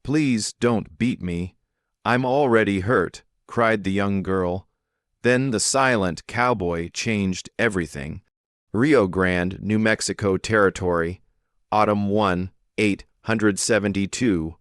"Please don't beat me. I'm already hurt," cried the young girl. Then the silent cowboy changed everything. Rio Grande, New Mexico Territory, Autumn 1, 872.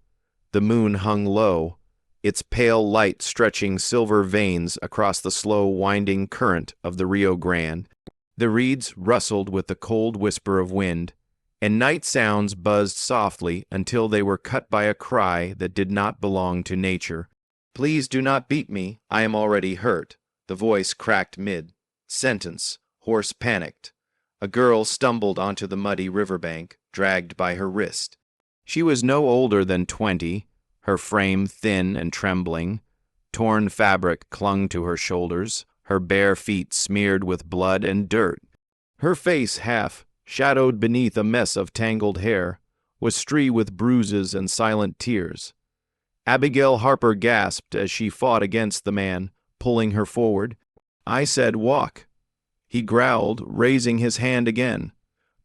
The moon hung low, its pale light stretching silver veins across the slow winding current of the Rio Grande. The reeds rustled with the cold whisper of wind, and night sounds buzzed softly until they were cut by a cry that did not belong to nature. "Please do not beat me, I am already hurt." The voice cracked mid-sentence, hoarse panicked. A girl stumbled onto the muddy riverbank, dragged by her wrist. She was no older than 20, her frame thin and trembling. Torn fabric clung to her shoulders, her bare feet smeared with blood and dirt. Her face, half shadowed beneath a mess of tangled hair, was streaked with bruises and silent tears. Abigail Harper gasped as she fought against the man, pulling her forward. "I said walk." He growled, raising his hand again,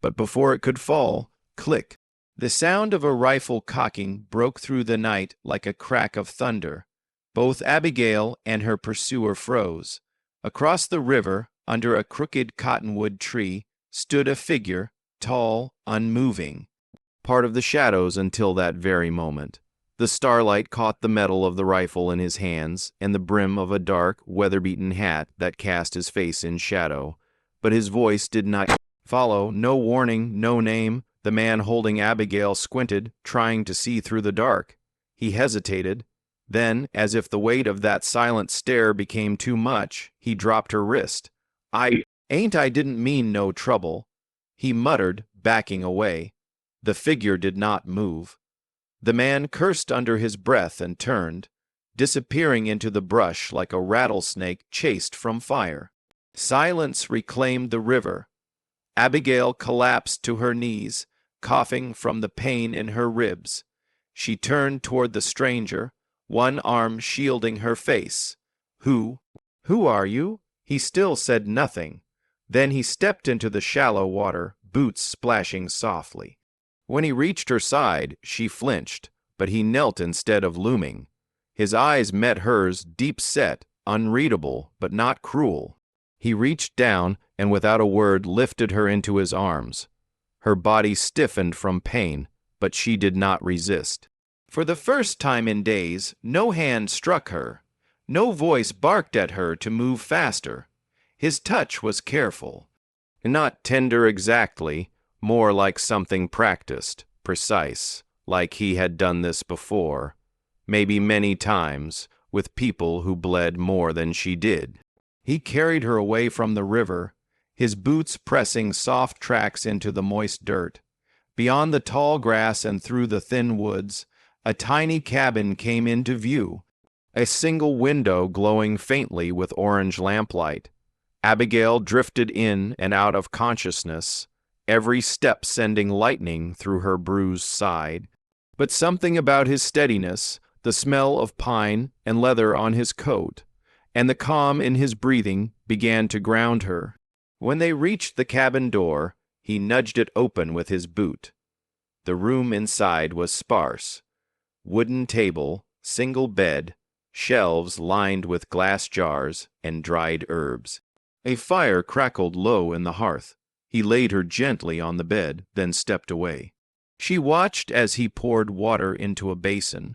but before it could fall, click. The sound of a rifle cocking broke through the night like a crack of thunder. Both Abigail and her pursuer froze. Across the river, under a crooked cottonwood tree, stood a figure, tall, unmoving, part of the shadows until that very moment. The starlight caught the metal of the rifle in his hands and the brim of a dark, weather-beaten hat that cast his face in shadow. But his voice did not follow. No warning, no name. The man holding Abigail squinted, trying to see through the dark. He hesitated. Then, as if the weight of that silent stare became too much, he dropped her wrist. I didn't mean no trouble," he muttered, backing away. The figure did not move. The man cursed under his breath and turned, disappearing into the brush like a rattlesnake chased from fire. Silence reclaimed the river. Abigail collapsed to her knees, coughing from the pain in her ribs. She turned toward the stranger, one arm shielding her face. Who are you?" He still said nothing. Then he stepped into the shallow water, boots splashing softly. When he reached her side, she flinched, but he knelt instead of looming. His eyes met hers, deep-set, unreadable, but not cruel. He reached down and without a word lifted her into his arms. Her body stiffened from pain, but she did not resist. For the first time in days, no hand struck her. No voice barked at her to move faster. His touch was careful. Not tender exactly, more like something practiced, precise, like he had done this before, maybe many times, with people who bled more than she did. He carried her away from the river, his boots pressing soft tracks into the moist dirt. Beyond the tall grass and through the thin woods, a tiny cabin came into view, a single window glowing faintly with orange lamplight. Abigail drifted in and out of consciousness, every step sending lightning through her bruised side. But something about his steadiness, the smell of pine and leather on his coat, and the calm in his breathing began to ground her. When they reached the cabin door, he nudged it open with his boot. The room inside was sparse. Wooden table, single bed, shelves lined with glass jars and dried herbs. A fire crackled low in the hearth. He laid her gently on the bed, then stepped away. She watched as he poured water into a basin,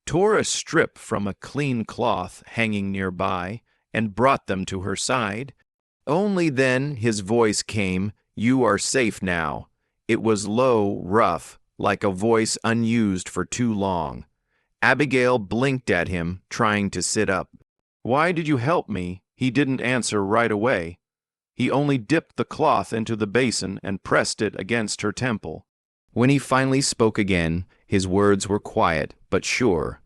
tore a strip from a clean cloth hanging nearby, and brought them to her side. Only then his voice came, "You are safe now." It was low, rough, like a voice unused for too long. Abigail blinked at him, trying to sit up. "Why did you help me?" He didn't answer right away. He only dipped the cloth into the basin and pressed it against her temple. When he finally spoke again, his words were quiet but sure.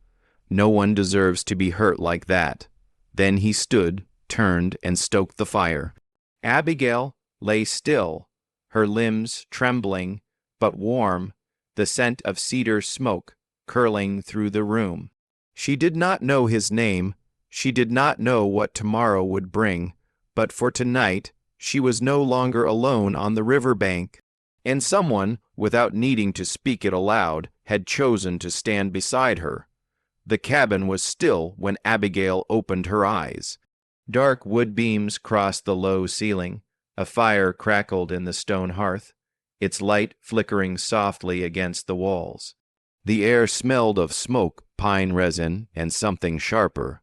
"No one deserves to be hurt like that." Then he stood, turned, and stoked the fire. Abigail lay still, her limbs trembling but warm, the scent of cedar smoke curling through the room. She did not know his name. She did not know what tomorrow would bring, but for tonight she was no longer alone on the river bank, and someone without needing to speak it aloud, had chosen to stand beside her. The cabin was still when Abigail opened her eyes. Dark wood beams crossed the low ceiling. A fire crackled in the stone hearth, its light flickering softly against the walls. The air smelled of smoke, pine resin, and something sharper.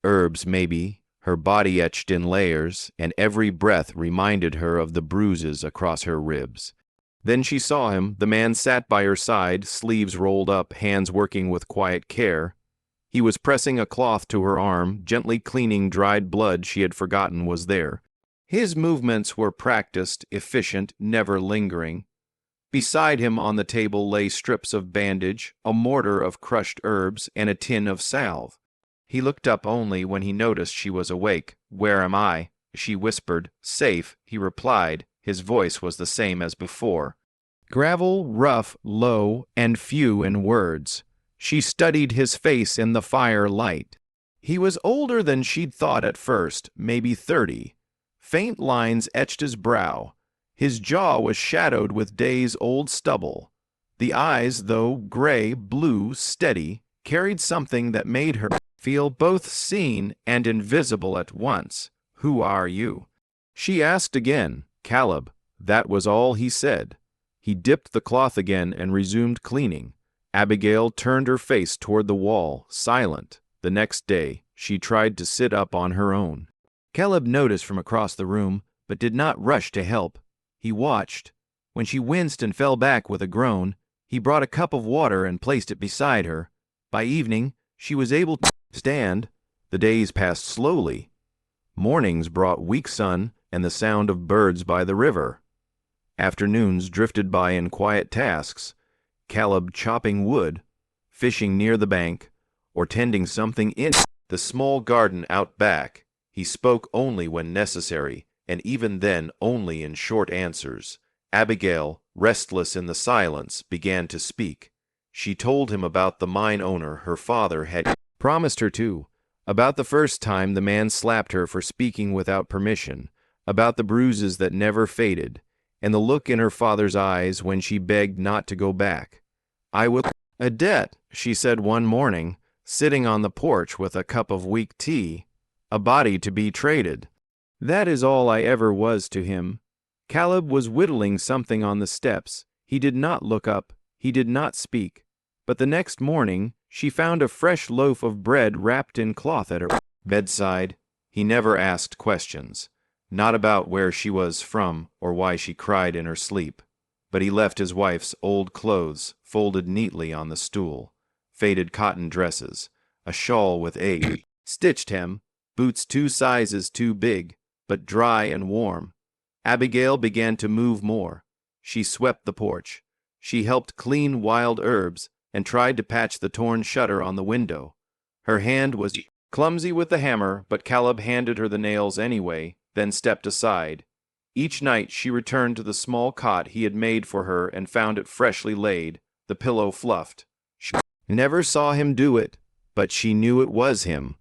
Herbs, maybe, her body etched in layers, and every breath reminded her of the bruises across her ribs. Then she saw him. The man sat by her side, sleeves rolled up, hands working with quiet care. He was pressing a cloth to her arm, gently cleaning dried blood she had forgotten was there. His movements were practiced, efficient, never lingering. Beside him on the table lay strips of bandage, a mortar of crushed herbs, and a tin of salve. He looked up only when he noticed she was awake. "Where am I?" she whispered. "Safe," he replied. His voice was the same as before. Gravel, rough, low, and few in words. She studied his face in the fire light. He was older than she'd thought at first, maybe 30. Faint lines etched his brow. His jaw was shadowed with days-old stubble. The eyes, though gray, blue, steady, carried something that made her feel both seen and invisible at once. "Who are you?" she asked again. "Caleb." That was all he said. He dipped the cloth again and resumed cleaning. Abigail turned her face toward the wall, silent. The next day, she tried to sit up on her own. Caleb noticed from across the room, but did not rush to help. He watched. When she winced and fell back with a groan, he brought a cup of water and placed it beside her. By evening, she was able to stand. The days passed slowly. Mornings brought weak sun and the sound of birds by the river. Afternoons drifted by in quiet tasks, Caleb chopping wood, fishing near the bank, or tending something in the small garden out back. He spoke only when necessary, and even then only in short answers. Abigail, restless in the silence, began to speak. She told him about the mine owner her father had promised her to, about the first time the man slapped her for speaking without permission, about the bruises that never faded, and the look in her father's eyes when she begged not to go back. "I will a debt," she said one morning, sitting on the porch with a cup of weak tea, "a body to be traded. That is all I ever was to him." Caleb was whittling something on the steps. He did not look up. He did not speak. But the next morning, she found a fresh loaf of bread wrapped in cloth at her bedside. He never asked questions, not about where she was from or why she cried in her sleep. But he left his wife's old clothes folded neatly on the stool, faded cotton dresses, a shawl with age, stitched hem, boots 2 sizes too big, but dry and warm. Abigail began to move more. She swept the porch. She helped clean wild herbs and tried to patch the torn shutter on the window. Her hand was clumsy with the hammer, but Caleb handed her the nails anyway, then stepped aside. Each night she returned to the small cot he had made for her and found it freshly laid, the pillow fluffed. She never saw him do it, but she knew it was him.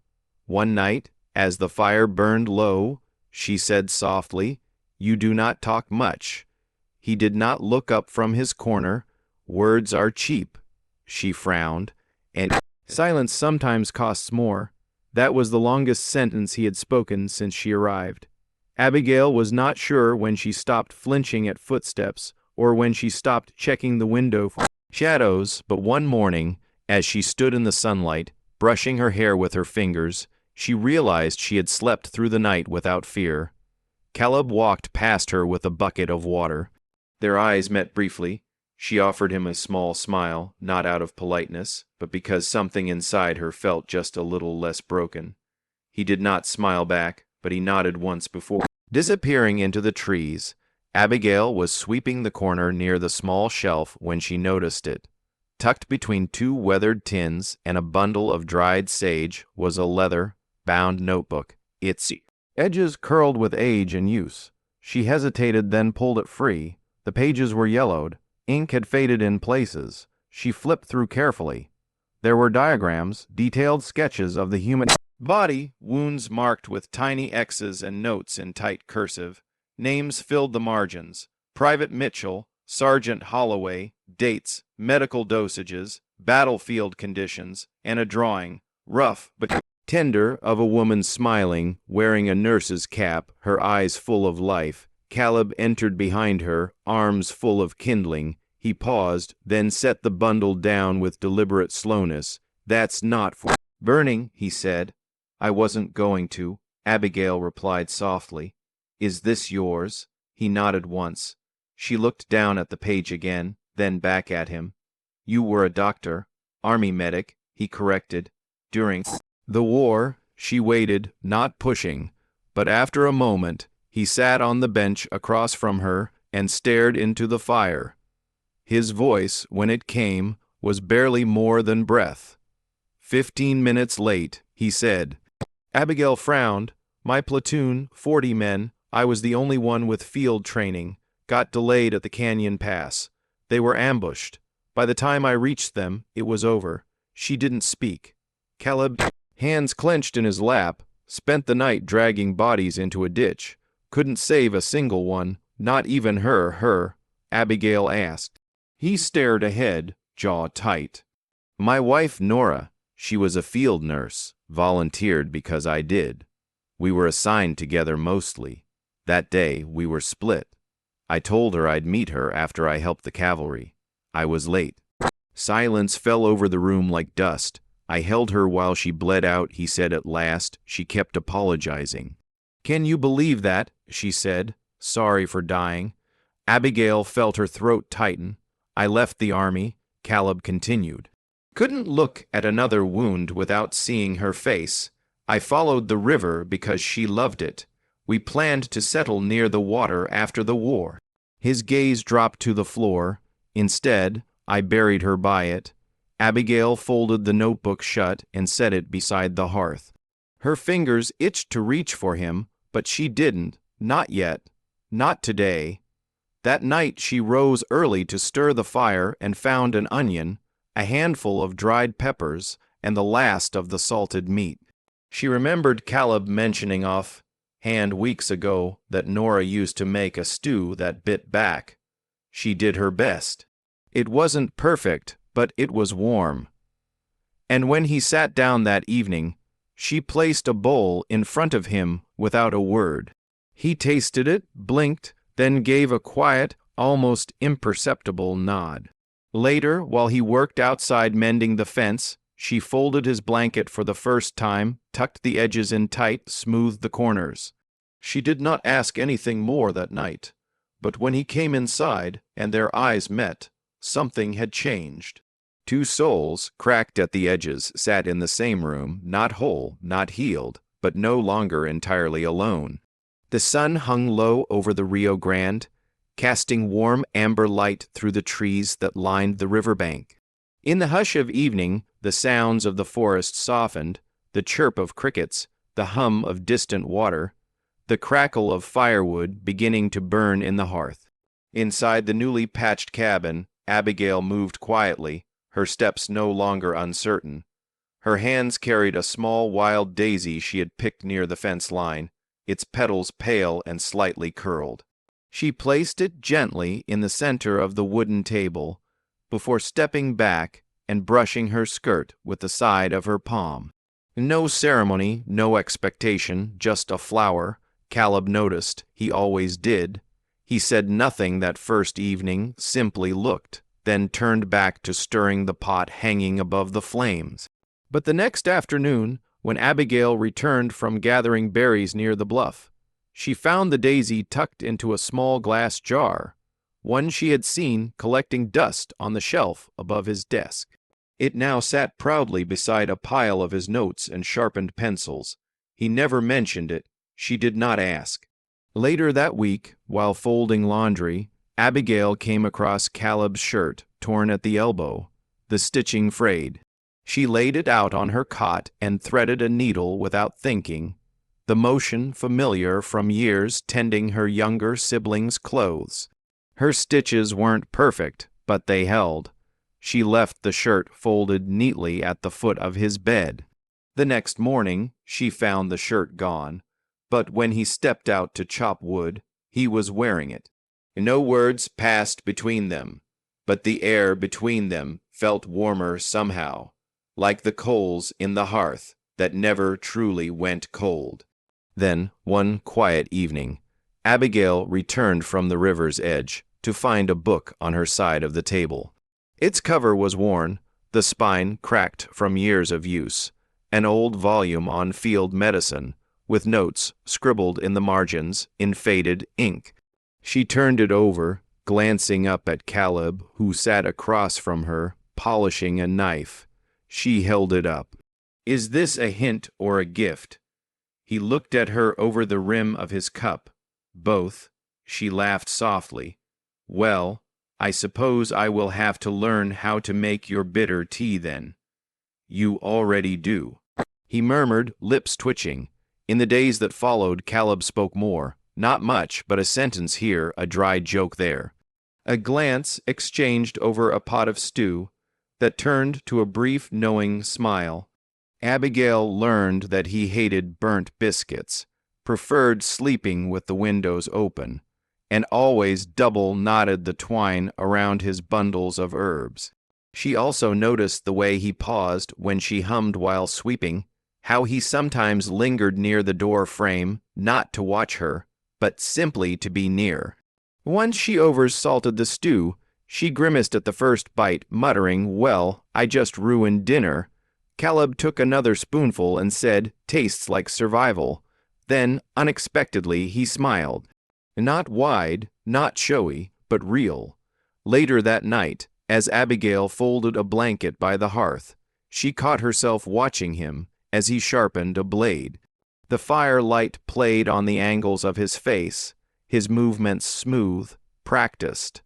One night, as the fire burned low, she said softly, "You do not talk much." He did not look up from his corner. "Words are cheap." She frowned, and silence sometimes costs more. That was the longest sentence he had spoken since she arrived. Abigail was not sure when she stopped flinching at footsteps or when she stopped checking the window for shadows, but one morning, as she stood in the sunlight, brushing her hair with her fingers, she realized she had slept through the night without fear. Caleb walked past her with a bucket of water. Their eyes met briefly. She offered him a small smile, not out of politeness, but because something inside her felt just a little less broken. He did not smile back, but he nodded once before. Disappearing into the trees, Abigail was sweeping the corner near the small shelf when she noticed it. Tucked between 2 weathered tins and a bundle of dried sage was a leather-bound notebook, its edges curled with age and use. She hesitated, then pulled it free. The pages were yellowed. Ink had faded in places. She flipped through carefully. There were diagrams, detailed sketches of the human body, wounds marked with tiny X's and notes in tight cursive. Names filled the margins. Private Mitchell, Sergeant Holloway, dates, medical dosages, battlefield conditions, and a drawing, rough but tender, of a woman smiling, wearing a nurse's cap, her eyes full of life. Caleb entered behind her, arms full of kindling. He paused, then set the bundle down with deliberate slowness. "That's not for burning," he said. "I wasn't going to," Abigail replied softly. "Is this yours?" He nodded once. She looked down at the page again, then back at him. "You were a doctor, army medic," he corrected. "During the war." She waited, not pushing, but after a moment, he sat on the bench across from her and stared into the fire. His voice, when it came, was barely more than breath. 15 minutes late, he said. Abigail frowned. "My platoon, 40 men, I was the only one with field training, got delayed at the canyon pass. They were ambushed. By the time I reached them, it was over." She didn't speak. Caleb, hands clenched in his lap, spent the night dragging bodies into a ditch. "Couldn't save a single one, not even her," Abigail asked. He stared ahead, jaw tight. "My wife, Nora, she was a field nurse, volunteered because I did. We were assigned together mostly. That day, we were split. I told her I'd meet her after I helped the cavalry. I was late." Silence fell over the room like dust. "I held her while she bled out," he said at last. "She kept apologizing." "Can you believe that?" she said. "Sorry for dying." Abigail felt her throat tighten. "I left the army," Caleb continued. "Couldn't look at another wound without seeing her face. I followed the river because she loved it. We planned to settle near the water after the war." His gaze dropped to the floor. "Instead, I buried her by it." Abigail folded the notebook shut and set it beside the hearth. Her fingers itched to reach for him, but she didn't. Not yet. Not today. That night she rose early to stir the fire and found an onion, a handful of dried peppers, and the last of the salted meat. She remembered Caleb mentioning offhand weeks ago that Nora used to make a stew that bit back. She did her best. It wasn't perfect, but it was warm. And when he sat down that evening, she placed a bowl in front of him without a word. He tasted it, blinked, then gave a quiet, almost imperceptible nod. Later, while he worked outside mending the fence, she folded his blanket for the first time, tucked the edges in tight, smoothed the corners. She did not ask anything more that night, but when he came inside and their eyes met, something had changed. Two souls, cracked at the edges, sat in the same room, not whole, not healed, but no longer entirely alone. The sun hung low over the Rio Grande, casting warm amber light through the trees that lined the riverbank. In the hush of evening, the sounds of the forest softened, the chirp of crickets, the hum of distant water, the crackle of firewood beginning to burn in the hearth. Inside the newly patched cabin, Abigail moved quietly, her steps no longer uncertain. Her hands carried a small wild daisy she had picked near the fence line, its petals pale and slightly curled. She placed it gently in the center of the wooden table, before stepping back and brushing her skirt with the side of her palm. No ceremony, no expectation, just a flower. Caleb noticed, he always did. He said nothing that first evening, simply looked, then turned back to stirring the pot hanging above the flames. But the next afternoon, when Abigail returned from gathering berries near the bluff, she found the daisy tucked into a small glass jar, one she had seen collecting dust on the shelf above his desk. It now sat proudly beside a pile of his notes and sharpened pencils. He never mentioned it. She did not ask. Later that week, while folding laundry, Abigail came across Caleb's shirt, torn at the elbow, the stitching frayed. She laid it out on her cot and threaded a needle without thinking, the motion familiar from years tending her younger siblings' clothes. Her stitches weren't perfect, but they held. She left the shirt folded neatly at the foot of his bed. The next morning, she found the shirt gone, but when he stepped out to chop wood, he was wearing it. No words passed between them, but the air between them felt warmer somehow, like the coals in the hearth that never truly went cold. Then, one quiet evening, Abigail returned from the river's edge to find a book on her side of the table. Its cover was worn, the spine cracked from years of use, an old volume on field medicine, with notes scribbled in the margins in faded ink. She turned it over, glancing up at Caleb, who sat across from her, polishing a knife. She held it up. "Is this a hint or a gift?" He looked at her over the rim of his cup. "Both." She laughed softly. "Well, I suppose I will have to learn how to make your bitter tea then." "You already do," he murmured, lips twitching. In the days that followed, Caleb spoke more. Not much, but a sentence here, a dry joke there. A glance exchanged over a pot of stew that turned to a brief knowing smile. Abigail learned that he hated burnt biscuits, preferred sleeping with the windows open, and always double knotted the twine around his bundles of herbs. She also noticed the way he paused when she hummed while sweeping, how he sometimes lingered near the door frame, not to watch her, but simply to be near. Once she oversalted the stew. She grimaced at the first bite, muttering, "Well, I just ruined dinner." Caleb took another spoonful and said, "Tastes like survival." Then, unexpectedly, he smiled. Not wide, not showy, but real. Later that night, as Abigail folded a blanket by the hearth, she caught herself watching him as he sharpened a blade. The firelight played on the angles of his face, his movements smooth, practiced.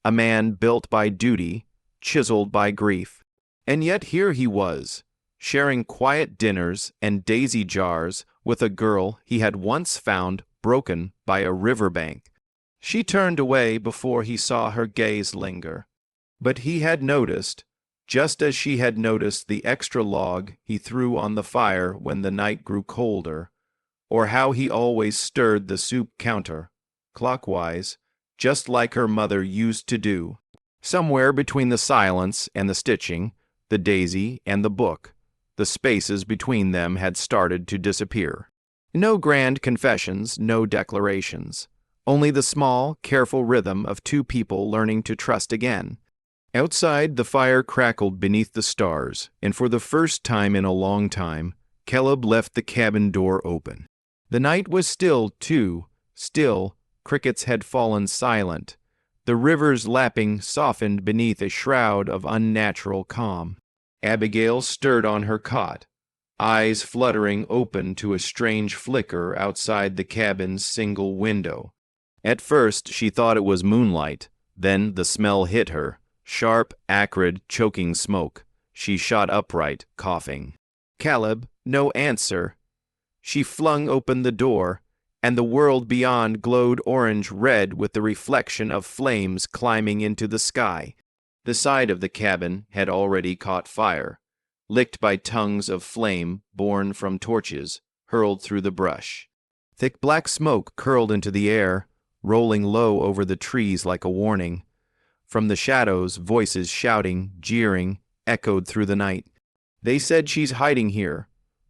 A man built by duty, chiseled by grief. And yet here he was, sharing quiet dinners and daisy jars with a girl he had once found broken by a riverbank. She turned away before he saw her gaze linger. But he had noticed, just as she had noticed the extra log he threw on the fire when the night grew colder, or how he always stirred the soup counter, clockwise, just like her mother used to do. Somewhere between the silence and the stitching, the daisy and the book, the spaces between them had started to disappear. No grand confessions, no declarations. Only the small, careful rhythm of two people learning to trust again. Outside, the fire crackled beneath the stars, and for the first time in a long time, Caleb left the cabin door open. The night was still, too, still. Crickets had fallen silent. The river's lapping softened beneath a shroud of unnatural calm. Abigail stirred on her cot, eyes fluttering open to a strange flicker outside the cabin's single window. At first, she thought it was moonlight. Then the smell hit her. Sharp, acrid, choking smoke. She shot upright, coughing. "Caleb, no answer." She flung open the door, and the world beyond glowed orange-red with the reflection of flames climbing into the sky. The side of the cabin had already caught fire, licked by tongues of flame born from torches hurled through the brush. Thick black smoke curled into the air, rolling low over the trees like a warning. From the shadows, voices shouting, jeering, echoed through the night. "They said she's hiding here.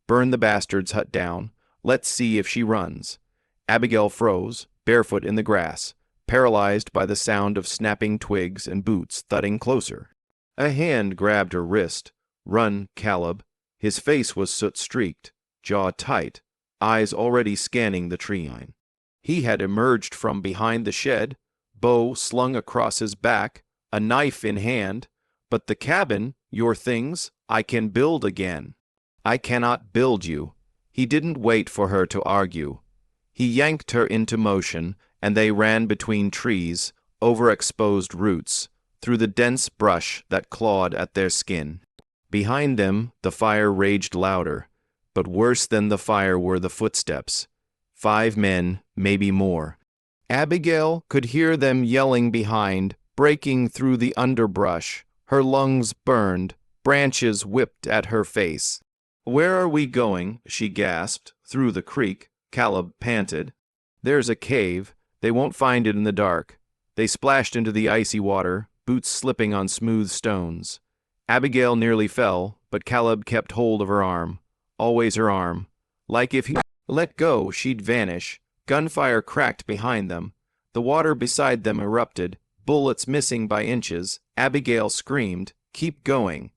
Burn the bastard's hut down. Let's see if she runs." Abigail froze, barefoot in the grass, paralyzed by the sound of snapping twigs and boots thudding closer. A hand grabbed her wrist. "Run, Caleb." His face was soot-streaked, jaw tight, eyes already scanning the tree line. He had emerged from behind the shed, bow slung across his back, a knife in hand. "But the cabin, your things, I can build again." "I cannot build you." He didn't wait for her to argue. He yanked her into motion, and they ran between trees, over exposed roots, through the dense brush that clawed at their skin. Behind them, the fire raged louder, but worse than the fire were the footsteps. 5 men, maybe more. Abigail could hear them yelling behind, breaking through the underbrush. Her lungs burned, branches whipped at her face. "Where are we going?" she gasped. "Through the creek," Caleb panted. "There's a cave. They won't find it in the dark." They splashed into the icy water, boots slipping on smooth stones. Abigail nearly fell, but Caleb kept hold of her arm. Always her arm. Like if he let go, she'd vanish. Gunfire cracked behind them. The water beside them erupted, bullets missing by inches. Abigail screamed, "Keep going."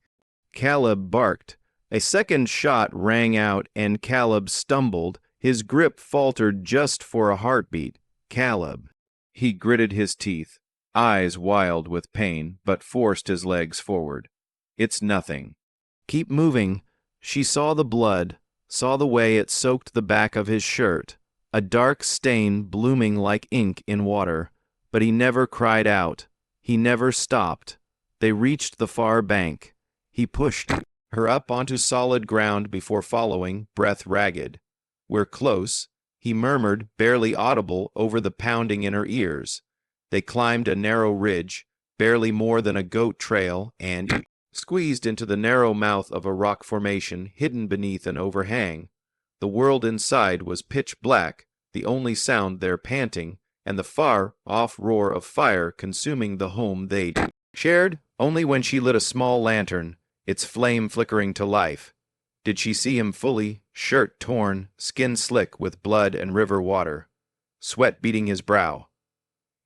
Caleb barked. A second shot rang out, and Caleb stumbled. His grip faltered just for a heartbeat. Caleb. He gritted his teeth, eyes wild with pain, but forced his legs forward. "It's nothing." "Keep moving." She saw the blood, saw the way it soaked the back of his shirt, a dark stain blooming like ink in water, but he never cried out. He never stopped. They reached the far bank. He pushed her up onto solid ground before following, breath ragged. "We're close," he murmured, barely audible over the pounding in her ears. They climbed a narrow ridge, barely more than a goat trail, and squeezed into the narrow mouth of a rock formation hidden beneath an overhang. The world inside was pitch black, the only sound their panting, and the far-off roar of fire consuming the home they shared, only when she lit a small lantern, its flame flickering to life. Did she see him fully, shirt torn, skin slick with blood and river water, sweat beading his brow.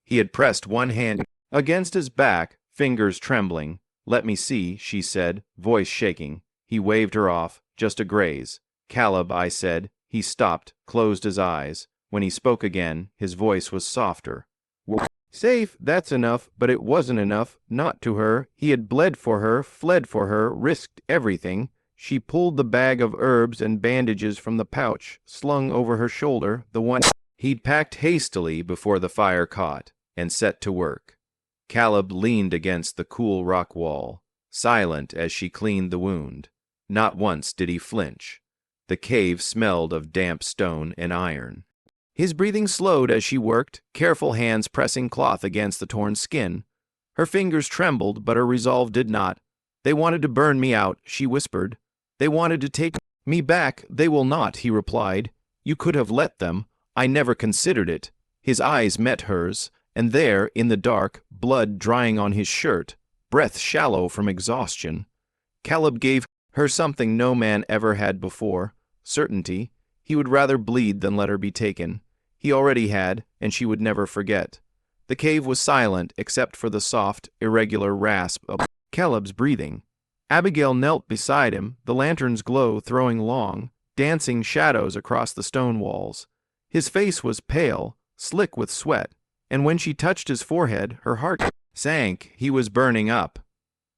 He had pressed one hand against his back, fingers trembling. "Let me see," she said, voice shaking. He waved her off, "Just a graze." "Caleb," I said. He stopped, closed his eyes. When he spoke again, his voice was softer. "We're safe, that's enough," but it wasn't enough, not to her. He had bled for her, fled for her, risked everything. She pulled the bag of herbs and bandages from the pouch, slung over her shoulder, the one he'd packed hastily before the fire caught, and set to work. Caleb leaned against the cool rock wall, silent as she cleaned the wound. Not once did he flinch. The cave smelled of damp stone and iron. His breathing slowed as she worked, careful hands pressing cloth against the torn skin. Her fingers trembled, but her resolve did not. "They wanted to burn me out," she whispered. "They wanted to take me back." "They will not," he replied. "You could have let them. I never considered it." His eyes met hers, and there, in the dark, blood drying on his shirt, breath shallow from exhaustion. Caleb gave her something no man ever had before, certainty. He would rather bleed than let her be taken. He already had, and she would never forget. The cave was silent except for the soft, irregular rasp of Caleb's breathing. Abigail knelt beside him, the lantern's glow throwing long, dancing shadows across the stone walls. His face was pale, slick with sweat, and when she touched his forehead, her heart sank. He was burning up.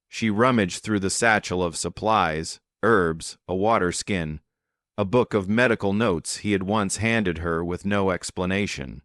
She rummaged through the satchel of supplies, herbs, a water skin, a book of medical notes he had once handed her with no explanation.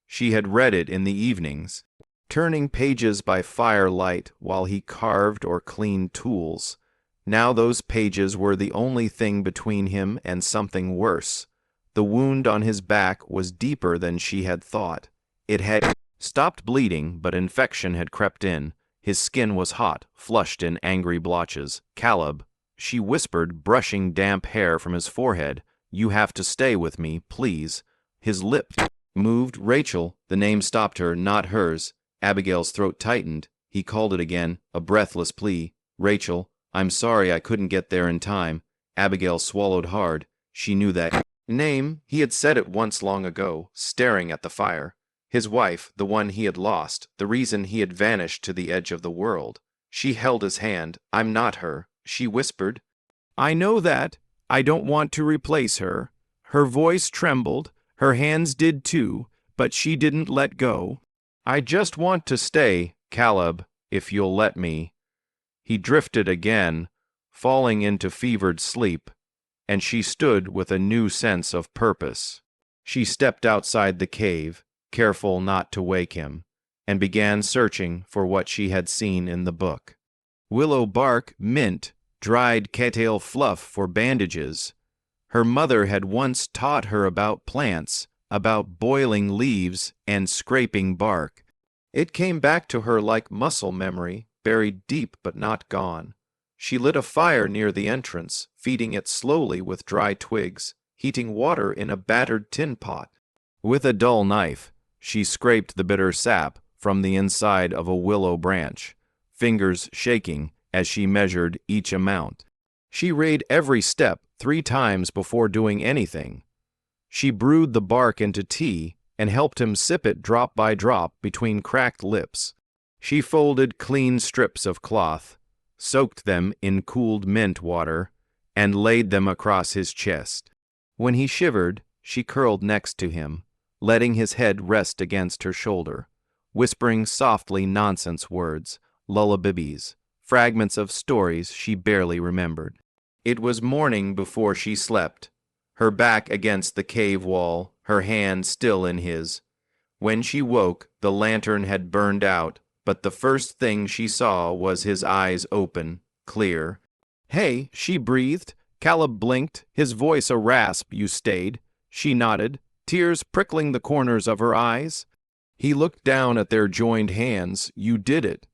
She had read it in the evenings, turning pages by firelight while he carved or cleaned tools. Now those pages were the only thing between him and something worse. The wound on his back was deeper than she had thought. It had stopped bleeding, but infection had crept in. His skin was hot, flushed in angry blotches. "Caleb," she whispered, brushing damp hair from his forehead, "you have to stay with me, please." His lips moved. "Rachel," the name stopped her, not hers. Abigail's throat tightened. He called it again, a breathless plea. "Rachel, I'm sorry I couldn't get there in time." Abigail swallowed hard. She knew that name. He had said it once long ago, staring at the fire. His wife, the one he had lost, the reason he had vanished to the edge of the world. She held his hand. "I'm not her," she whispered. "I know that. I don't want to replace her." Her voice trembled. Her hands did too, but she didn't let go. "I just want to stay, Caleb, if you'll let me." He drifted again, falling into fevered sleep, and she stood with a new sense of purpose. She stepped outside the cave, careful not to wake him, and began searching for what she had seen in the book. Willow bark, mint, dried cattail fluff for bandages. Her mother had once taught her about plants, about boiling leaves and scraping bark. It came back to her like muscle memory, buried deep but not gone. She lit a fire near the entrance, feeding it slowly with dry twigs, heating water in a battered tin pot. With a dull knife, she scraped the bitter sap, from the inside of a willow branch, fingers shaking as she measured each amount. She weighed every step 3 times before doing anything. She brewed the bark into tea and helped him sip it drop by drop between cracked lips. She folded clean strips of cloth, soaked them in cooled mint water, and laid them across his chest. When he shivered, she curled next to him, letting his head rest against her shoulder, whispering softly nonsense words, lullabies, fragments of stories she barely remembered. It was morning before she slept, her back against the cave wall, her hand still in his. When she woke, the lantern had burned out, but the first thing she saw was his eyes open, clear. "Hey," she breathed. Caleb blinked, his voice a rasp. "You stayed." She nodded, tears prickling the corners of her eyes. He looked down at their joined hands. "You did it."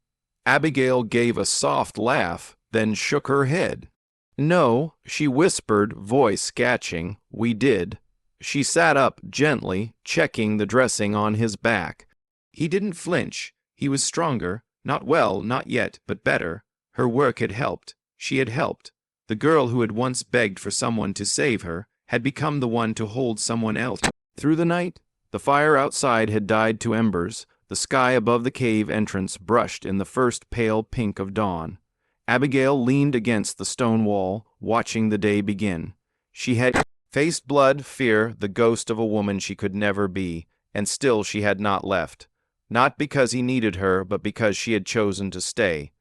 Abigail gave a soft laugh, then shook her head. "No," she whispered, voice catching. "We did." She sat up gently, checking the dressing on his back. He didn't flinch. He was stronger, not well, not yet, but better. Her work had helped. She had helped. The girl who had once begged for someone to save her had become the one to hold someone else. Through the night, the fire outside had died to embers. The sky above the cave entrance brushed in the first pale pink of dawn. Abigail leaned against the stone wall, watching the day begin. She had faced blood, fear, the ghost of a woman she could never be, and still she had not left. Not because he needed her, but because she had chosen to stay.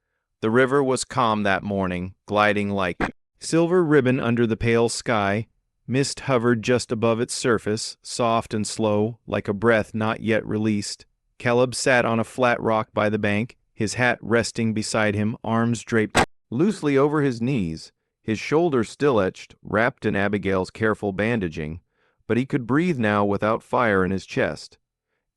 The river was calm that morning, gliding like silver ribbon under the pale sky. Mist hovered just above its surface, soft and slow, like a breath not yet released. Caleb sat on a flat rock by the bank, his hat resting beside him, arms draped loosely over his knees, his shoulders still etched, wrapped in Abigail's careful bandaging, but he could breathe now without fire in his chest.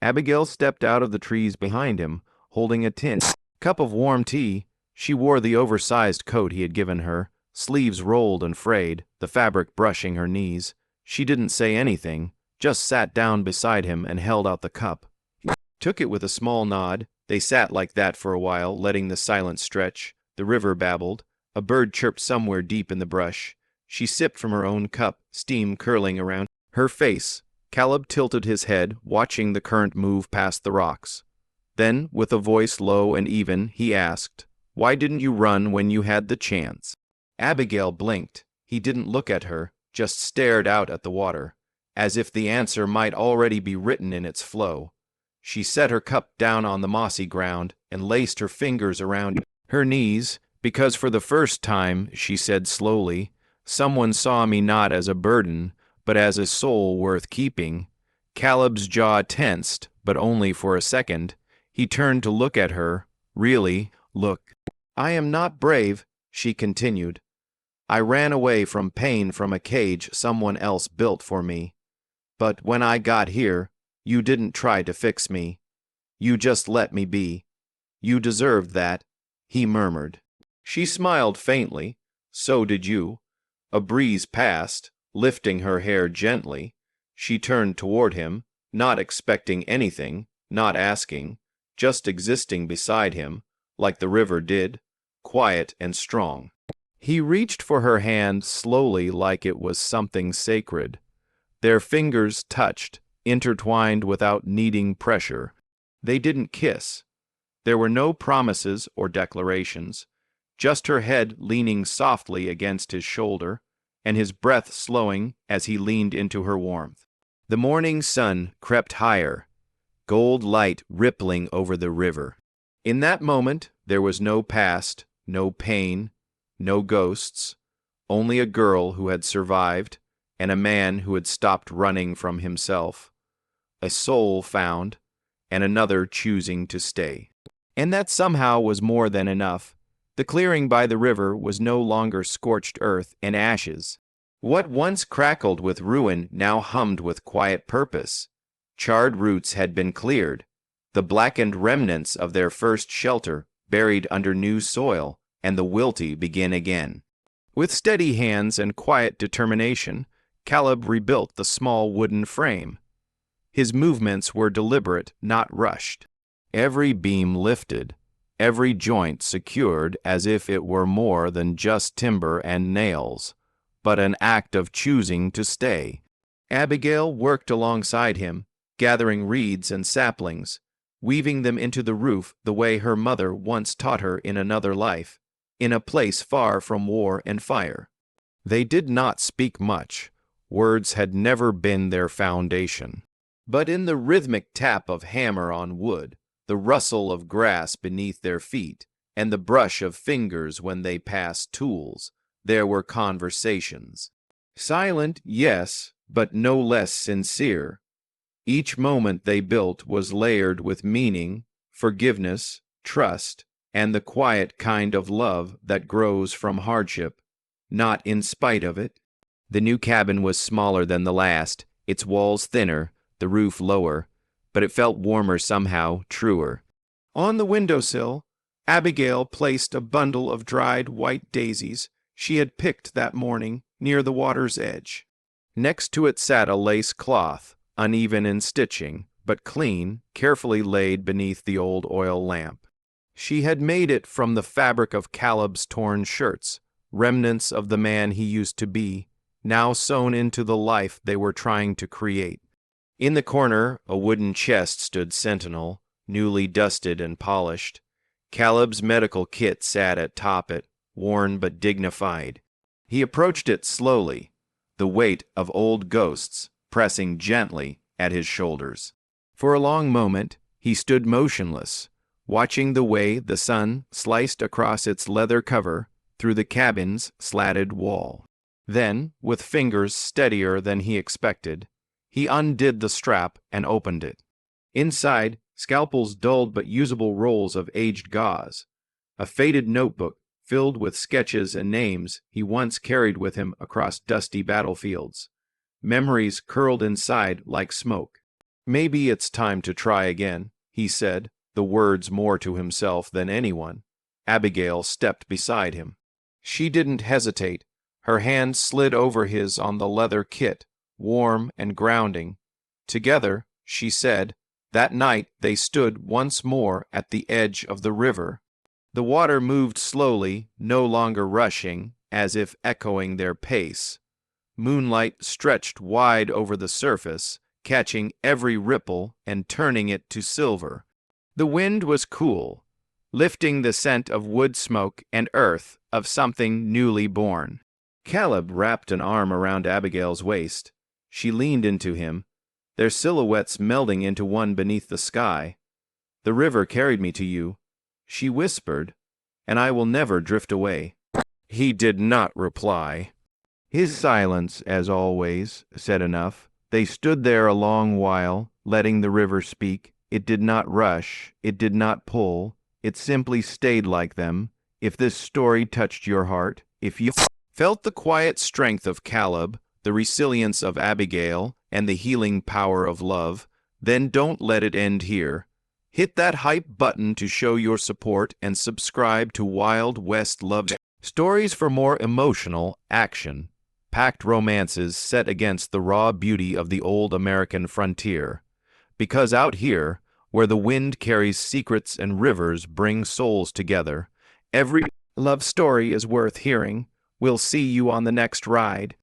Abigail stepped out of the trees behind him, holding a tin cup of warm tea. She wore the oversized coat he had given her, sleeves rolled and frayed, the fabric brushing her knees. She didn't say anything, just sat down beside him and held out the cup. He took it with a small nod. They sat like that for a while, letting the silence stretch. The river babbled. A bird chirped somewhere deep in the brush. She sipped from her own cup, steam curling around her face. Caleb tilted his head, watching the current move past the rocks. Then, with a voice low and even, he asked, "Why didn't you run when you had the chance?" Abigail blinked. He didn't look at her, just stared out at the water, as if the answer might already be written in its flow. She set her cup down on the mossy ground and laced her fingers around her knees, because for the first time, she said slowly, "Someone saw me not as a burden, but as a soul worth keeping." Caleb's jaw tensed, but only for a second. He turned to look at her. "Really, look." "I am not brave," she continued. "I ran away from pain from a cage someone else built for me. But when I got here, you didn't try to fix me. You just let me be. You deserved that," he murmured. She smiled faintly. "So did you." A breeze passed, lifting her hair gently. She turned toward him, not expecting anything, not asking, just existing beside him, like the river did, quiet and strong. He reached for her hand slowly, like it was something sacred. Their fingers touched, intertwined without needing pressure. They didn't kiss. There were no promises or declarations, just her head leaning softly against his shoulder, and his breath slowing as he leaned into her warmth. The morning sun crept higher, gold light rippling over the river. In that moment, there was no past, no pain, no ghosts, only a girl who had survived, and a man who had stopped running from himself. A soul found, and another choosing to stay. And that somehow was more than enough. The clearing by the river was no longer scorched earth and ashes. What once crackled with ruin now hummed with quiet purpose. Charred roots had been cleared, the blackened remnants of their first shelter buried under new soil, and the wilty begin again. With steady hands and quiet determination, Caleb rebuilt the small wooden frame. His movements were deliberate, not rushed. every beam lifted, every joint secured as if it were more than just timber and nails, but an act of choosing to stay. Abigail worked alongside him, gathering reeds and saplings, weaving them into the roof the way her mother once taught her in another life, in a place far from war and fire. They did not speak much. Words had never been their foundation. But in the rhythmic tap of hammer on wood, the rustle of grass beneath their feet, and the brush of fingers when they passed tools, there were conversations. Silent, yes, but no less sincere. Each moment they built was layered with meaning, forgiveness, trust, and the quiet kind of love that grows from hardship, not in spite of it. The new cabin was smaller than the last, its walls thinner, the roof lower, but it felt warmer somehow, truer. On the windowsill, Abigail placed a bundle of dried white daisies she had picked that morning near the water's edge. Next to it sat a lace cloth, uneven in stitching, but clean, carefully laid beneath the old oil lamp. She had made it from the fabric of Caleb's torn shirts, remnants of the man he used to be, now sewn into the life they were trying to create. In the corner, a wooden chest stood sentinel, newly dusted and polished. Caleb's medical kit sat atop it, worn but dignified. He approached it slowly, the weight of old ghosts pressing gently at his shoulders. For a long moment, he stood motionless, watching the way the sun sliced across its leather cover through the cabin's slatted wall. Then, with fingers steadier than he expected, he undid the strap and opened it. Inside, scalpels dulled but usable rolls of aged gauze, a faded notebook filled with sketches and names he once carried with him across dusty battlefields. Memories curled inside like smoke. "Maybe it's time to try again," he said, the words more to himself than anyone. Abigail stepped beside him. She didn't hesitate. Her hand slid over his on the leather kit, warm and grounding. Together, she said, that night they stood once more at the edge of the river. The water moved slowly, no longer rushing, as if echoing their pace. Moonlight stretched wide over the surface, catching every ripple and turning it to silver. The wind was cool, lifting the scent of wood smoke and earth of something newly born. Caleb wrapped an arm around Abigail's waist. She leaned into him, their silhouettes melding into one beneath the sky. "The river carried me to you," she whispered, "and I will never drift away." He did not reply. His silence, as always, said enough. They stood there a long while, letting the river speak. It did not rush, it did not pull, it simply stayed like them. If this story touched your heart, if you felt the quiet strength of Caleb, the resilience of Abigail, and the healing power of love, then don't let it end here. Hit that hype button to show your support and subscribe to Wild West Love Stories for more emotional, action-packed romances set against the raw beauty of the old American frontier. Because out here, where the wind carries secrets and rivers bring souls together, every love story is worth hearing. We'll see you on the next ride.